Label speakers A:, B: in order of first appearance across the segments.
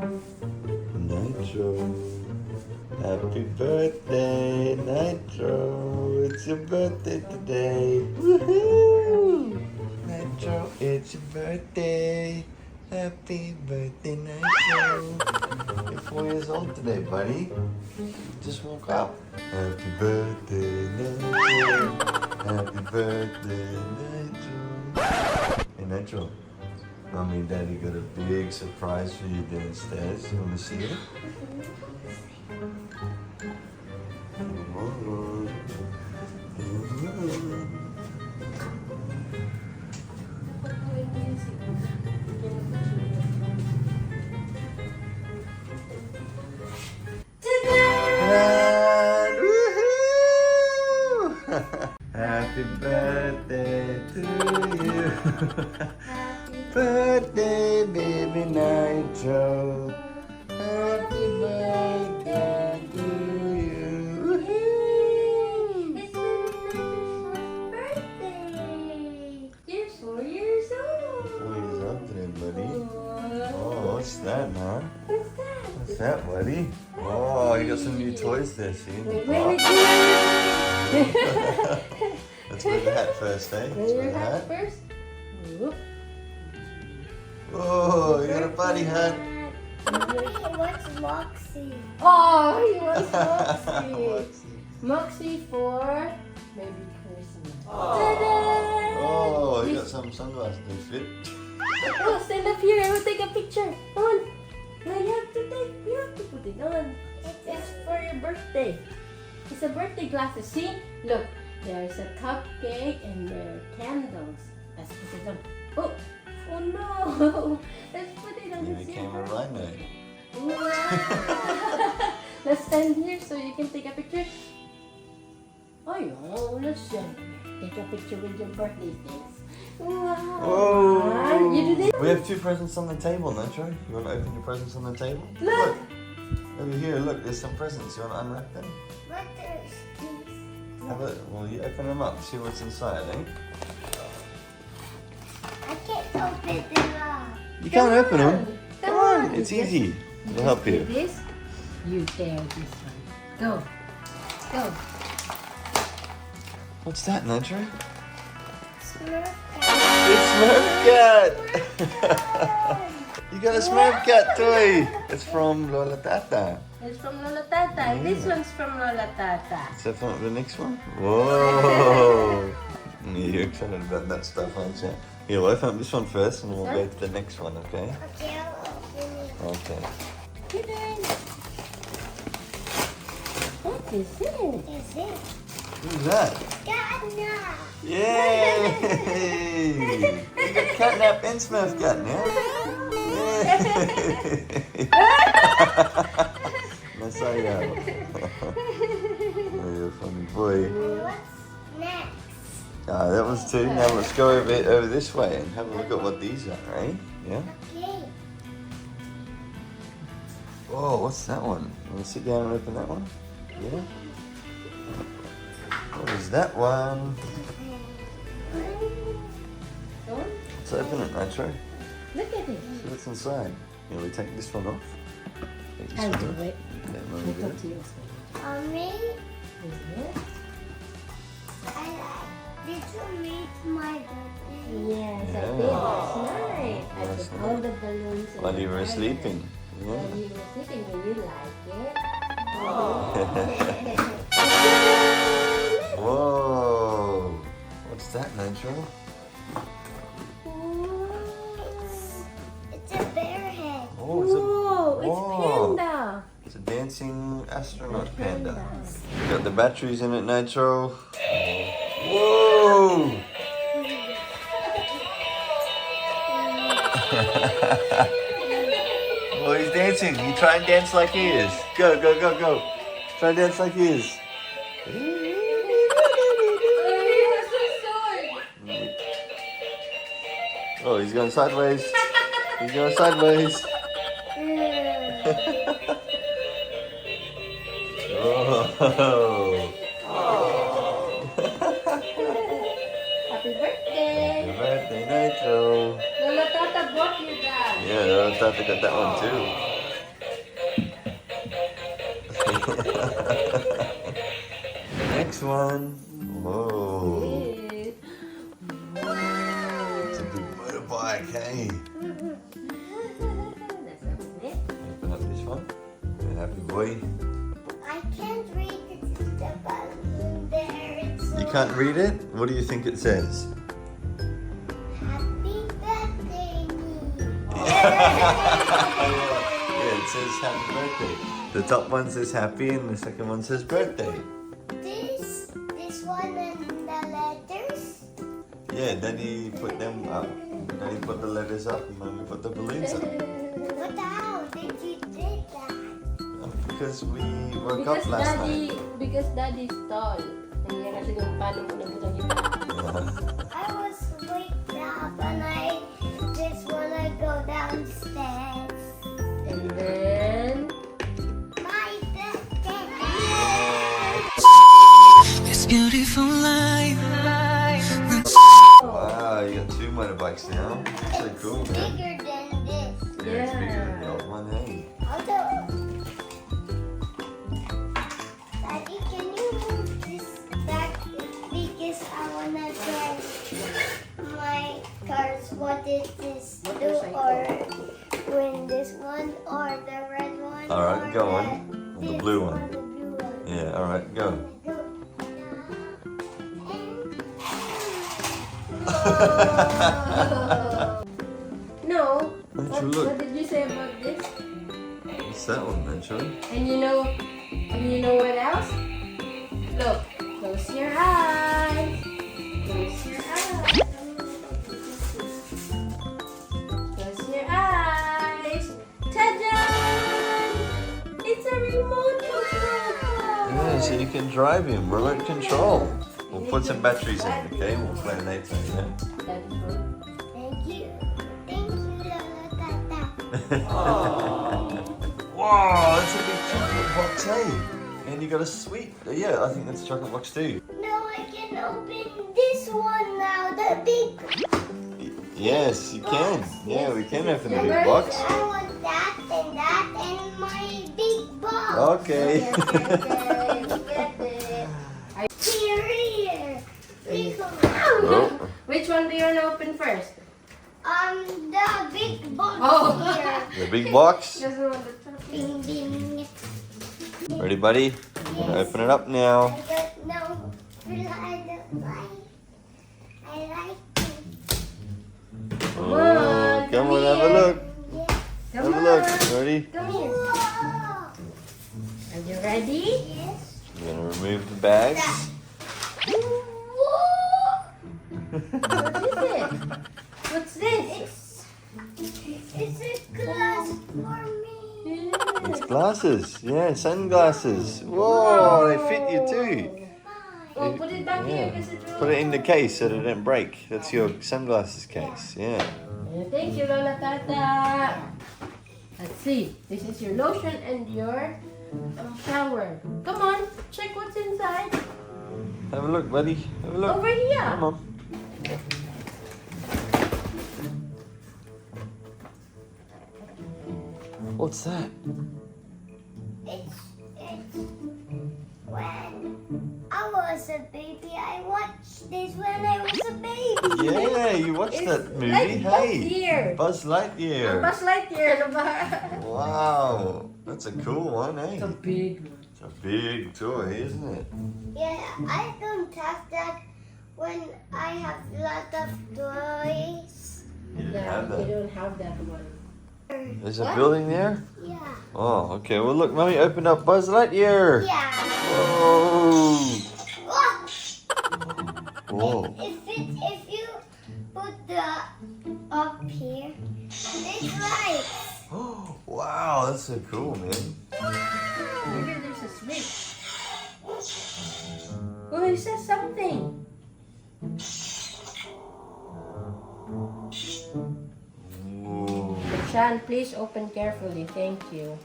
A: Nitro. Happy birthday, Nitro. It's your birthday today. Woohoo! Nitro, it's your birthday. Happy birthday, Nitro. You're 4 years old today, buddy. Just woke up. Happy birthday, Nitro. Happy birthday, Nitro. Hey, Nitro. Mommy and Daddy got a big surprise for you downstairs. You want to see it? Happy birthday to you. Birthday, baby Nitro. Happy birthday to you.
B: It's my birthday. You're 4 years old.
A: 4 years old today, buddy.
B: Oh,
A: Oh, what's that, huh?
B: what's that?
A: What's that, buddy? Oh, you got some new toys there, see? in the
B: Wait,
A: box.
B: wait.
A: Let's wear the hat first, eh? Let's
B: Wear
A: wear
B: your
A: the
B: hat
A: hat.
B: first. Whoop.
A: Oh, you got a buddy hat.
C: What's Moxie?
B: Oh, he wants Moxie.
A: What's-
B: Moxie for maybe Christmas.
A: Oh,
B: Ta-da!
A: you got some sunglasses that fit.
B: Oh, stand up here. I will take a picture. Come on. No, you have to put it on. It's for your birthday. It's a birthday glasses. See? Look, there's a cupcake and there are candles. Let's put it on. Oh, oh no. Let's put it on
A: You're
B: the
A: the camera
B: zipper.
A: right now.
B: Wow. Let's stand here so you can take a picture. Oh, yeah. Let's take a picture with your birthday things. Wow.
A: Oh,
B: You do this?
A: we have 2 presents on the table, Nitro. You want to open your presents on the table?
B: Look.
A: Over here, look, there's some presents. You want to unwrap them?
C: What is
A: Have it. Well, you open them up, see what's inside, eh?
C: I can't open them up.
A: You can't open them.
B: Come on.
A: It's
B: Just-
A: easy. We'll help
B: do
A: you.
B: this. You tear this one. Go. Go.
A: What's that, Nitro?
C: Smurf
A: It's Smurf Cat! You got a Smurf Cat toy! It's from Lola Tatah.
B: It's from Lola Tatah. This one's from Lola Tatah.
A: Is that from the next one? Whoa! You're excited about that stuff, aren't you? Here, we'll open up this one first and we'll go to the next one, okay?
C: Okay, I'll open it.
A: Okay.
B: Get in. What is it?
C: Is it?
A: Who's that?
C: Ghana.
A: Yay! You got Catnap and Smurf Cat now. Yay! That's how you go. Oh, you're a funny boy.
C: What's next?
A: Ah, that was 2. Now let's go over this way and have a look at what these are, eh? Yeah?
C: Okay.
A: Oh, what's that one? Want to sit down and open that one? Yeah? What is that one?
B: Go on.
A: Let's open it, Nitro.
B: Look at it.
A: See what's inside. Yeah, we take this one off. Take this
B: I'll
A: one
B: do
A: off.
B: it.
A: Yeah,
B: I'll
A: Mummy do
B: talk
A: it.
B: to you.
C: Mommy,
B: Is it?
C: I like this will make my birthday.
B: Yes,
A: Yeah.
B: I did last night. I
A: Last
B: put
A: night.
B: all the balloons in
A: While
B: the
A: you were
B: fire.
A: sleeping. Yeah.
B: While you were sleeping, and you like it.
A: Whoa! What's that, Nitro?
C: It's a bear head.
A: Oh, it's a,
B: Whoa, it's
A: Whoa.
B: panda.
A: it's a dancing astronaut panda. You got the batteries in it, Nitro. Whoa! Oh, he's dancing. You try and dance like he is. Go, go, go, go. Try and dance like he is. Oh, he's going sideways. He's going sideways. Oh.
B: Happy birthday.
A: Happy birthday, Nitro.
B: Lola Tatah bought you that.
A: Yeah, I thought they got that one too. Next one. Whoa.
B: Yes.
A: It's a big motorbike, hey?
B: Let's open it.
A: Open up this one. You're a happy boy.
C: I can't read the button there. It's so
A: You can't read it? What do you think it says?
C: Happy birthday, me.
A: Yeah, it says happy birthday. The top one says happy and the second one says birthday.
C: This one and the letters.
A: Yeah, Daddy put them up. Daddy put the letters up and Mommy put the balloons up.
C: What the hell did you do that?
A: Because we woke up last night.
B: Because Daddy's tall. Hindi kasi kung paano ko nabutan yun.
A: Yeah.
C: I was waked up and I just wanna go downstairs.
B: And then...
C: My birthday.
D: This beautiful life.
A: Wow, you got two motorbikes now. That's so cool, man.
C: Bigger than this.
A: Yeah, it's bigger than the old one, hey?
C: Although, Daddy, can you move this back because I wanna try my cars what it is do or win this one or the red one.
A: Alright,
C: or
A: go on.
C: this
A: The blue one.
C: The blue one.
A: Yeah, alright, go.
C: Go.
B: No.
A: Nitro, look.
B: What did you say about this?
A: What's that one, Nitro?
B: And you know what else? Look, close your eyes. Close your eyes. Close your eyes. Ta-da! It's a remote control.
A: Yeah, so you can drive him, remote control. We'll put some batteries in, okay? We'll play later, yeah?
C: Thank you. Thank you, Lola Tatah.
A: Wow, that's a big chocolate box, hey? And you got a sweet. Yeah, I think that's a chocolate box too.
C: Now I can open this one now, the big
A: Yes, you can. Yeah, we can open the big
B: Yes.
A: box.
C: I want that and my big box.
A: Okay.
B: You get it.
C: Here.
A: Oh,
B: Which one do you want to open first?
C: The big box
B: Oh.
C: here.
A: the big box.
B: Just the one that's
C: Bing, bing.
A: Ready, buddy? I'm gonna open it up now.
C: I don't know. I don't like. I like it.
A: Oh, come on, have a look.
C: Yeah.
A: Have a look. Ready?
B: Come here.
C: Whoa.
B: Are you ready?
C: Yes.
A: I'm gonna remove the bags.
C: Whoa.
B: What is it? What's this?
C: It's a glass for me.
A: It's glasses. Yeah, sunglasses. Whoa, they fit you too.
B: Oh, put it back here
A: Yeah.
B: because it will.
A: Put it in the case so that it don't break. That's your sunglasses case. Yeah.
B: Thank you, Lola Tatah. Let's see. This is your lotion and your shower. Come on, check what's inside.
A: Have a look, buddy. Have a look.
B: Over here.
A: Come on. What's that?
C: It's when I was a baby. I watched this when I was a baby.
A: Yeah, you watched
B: It's
A: that movie.
B: like
A: Hey,
B: Buzz Lightyear.
A: Buzz Lightyear.
B: Buzz Lightyear.
A: Wow, that's a cool one, eh?
B: It's a big one.
A: It's a big toy, isn't it?
C: Yeah, I don't have that when I have a lot of toys.
A: You didn't
B: Yeah,
A: have
B: you
A: that.
B: don't have that one.
A: There's a
B: What?
A: building there?
C: Yeah.
A: Oh, okay. Well, look, Mummy opened up Buzz Lightyear.
C: Yeah.
A: Whoa.
C: Oh,
A: Whoa.
C: if you put the up here, it's right.
A: Wow, that's so cool, man.
B: Maybe there's a switch. Oh, it says something.
A: Whoa.
B: Shan, please open carefully. Thank you.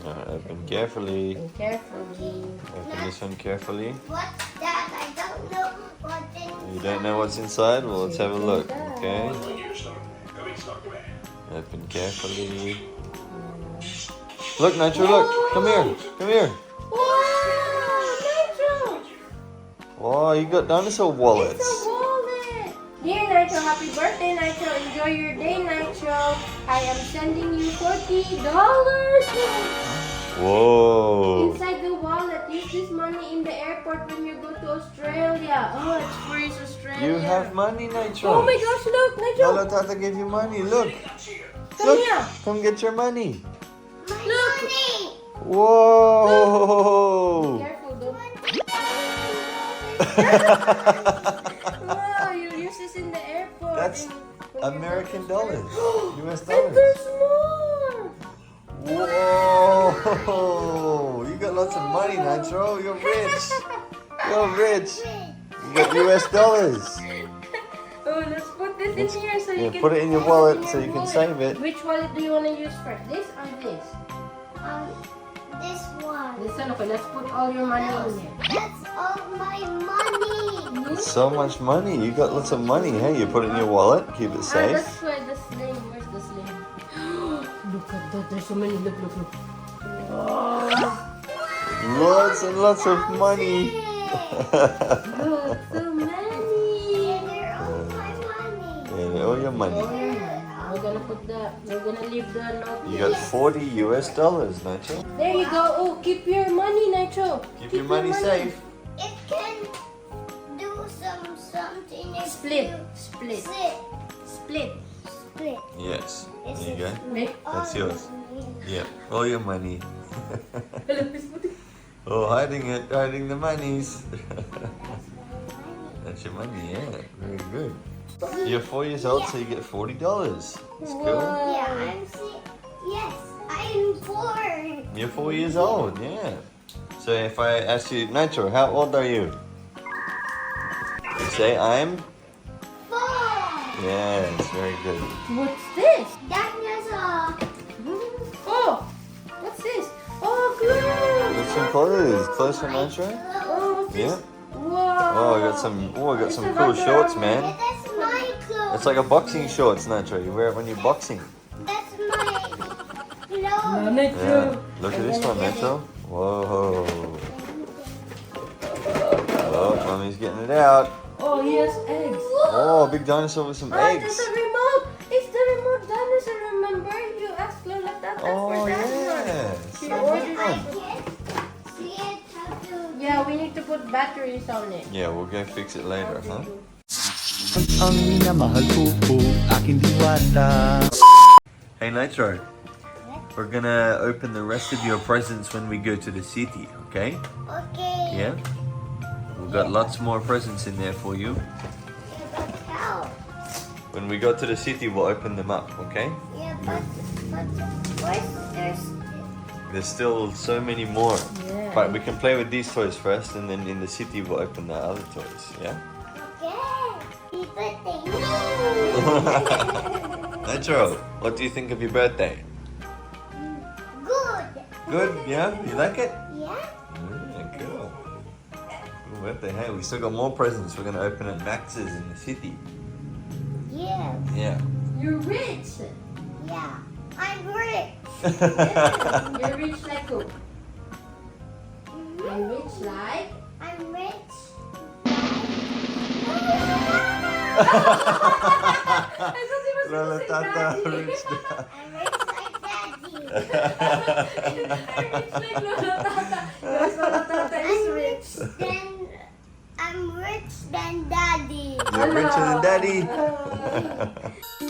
A: Open carefully.
B: Open carefully.
A: Open this one carefully.
C: What's that? I don't know what it is.
A: You don't know what's inside? Well, let's have a look, okay? Open carefully. Look, Nitro, look. Come here. Come here.
B: Whoa!
A: Oh, you got dinosaur
B: It's
A: wallets.
B: a wallet. Dear Nitro, happy birthday, Nitro. Enjoy your day, Nitro. I am sending you $40.
A: Whoa.
B: Inside the wallet. Use this money in the airport when you go to Australia. Oh, it's free to Australia.
A: You have money, Nitro.
B: Oh my gosh, look, Nitro.
A: Lola Tatah gave you money. Look.
B: Come
A: Look.
B: here.
A: Come get your money.
B: Look.
A: Whoa.
B: Careful, don't. Wow, you use this in the airport.
A: That's
B: and when you
A: American
B: go to
A: dollars.
B: Australia.
A: US
B: And
A: dollars.
B: there's more.
A: Whoa. You got lots of money, Nitro. You're rich. You're rich. You got US dollars.
B: Oh, let's put this in here so you
A: Yeah,
B: can
A: put it in your wallet so you can save it.
B: Which wallet do you want to use first? This or this?
C: This one.
B: This one. Okay, let's put all your money in there.
C: That's all my money.
A: So much money. You got lots of money. Hey, you put it in your wallet. Keep it
B: Ah,
A: safe.
B: that's why the sling. Where's the sling? Look at that. There's so many. Look, look, look. Oh,
A: Lots and lots of money.
B: look, so many.
C: They're all my money.
A: Yeah, all your money.
B: We're gonna leave the note.
A: You got 40 US dollars, Nitro.
B: There you go. Oh, keep your money, Nitro.
A: Keep your money safe.
C: It can do something. If
B: Split,
C: you
B: split,
C: Split.
B: split.
C: Split.
A: Yes. There you go.
B: Make.
A: That's yours. Yeah, all your money.
B: Hello, Miss Puti.
A: Oh, hiding it, hiding the monies. That's your money, yeah. Very good. You're 4 years old, so you get $40. That's cool.
C: Yeah, yes, I'm 4.
A: You're 4 years old, yeah. So if I ask you, Nitro, how old are you? You say I'm?
C: 4.
A: Yes, very good.
B: What's this?
C: Dinosaur.
B: Oh, what's this? Oh, clothes.
A: Got some clothes. Clothes for Nitro?
B: Oh, what's this?
A: Yeah.
B: Wow.
A: Oh, I got some cool shorts, man.
C: That's my clothes.
A: It's like a boxing shorts, Nitro. You wear it when you're boxing.
C: That's my clothes.
A: Yeah. Look at this one, Nitro. Whoa. Oh, mommy's getting it out.
B: Oh, he has eggs.
A: Oh, big dinosaur with some
B: Oh, there's
A: eggs.
B: a remote. It's the remote dinosaur. Remember, you asked Lola Tatah
A: Oh,
B: for that one.
A: yeah.
B: She
A: So
B: ordered
A: good
B: it.
A: one.
C: See it? How to...
B: Yeah, we need to put batteries on it.
A: Yeah, we'll go fix it later, huh?
E: Ang minamahal ko po, aking diwata.
A: Hey, Nitro. We're gonna open the rest of your presents when we go to the city, okay?
C: Okay.
A: Yeah? We've got lots more presents in there for you.
C: But how?
A: When we go to the city, we'll open them up, okay?
C: Yeah, but
A: There's still so many more.
B: Yeah.
A: But we can play with these toys first, and then in the city, we'll open the other toys, yeah?
C: okay. Happy birthday.
A: Nitro, what do you think of your birthday?
C: Good.
A: Good, yeah? You like it?
C: Yeah.
A: Yeah, cool. Cool birthday. Hey, we still got more presents. We're gonna open at Max's in the city.
C: Yeah.
A: Yeah.
B: You're rich.
C: Yeah. I'm rich.
B: You're rich like who? I'm rich like.
C: I'm rich.
B: I thought he was
A: Lola
B: gonna say
A: Tatah,
B: daddy.
A: rich dad.
C: I'm rich like daddy.
B: I'm rich like Lola Tatah. Yes, Lola Tatah is rich.
C: I'm rich than daddy.
A: You're richer than daddy.
B: Oh.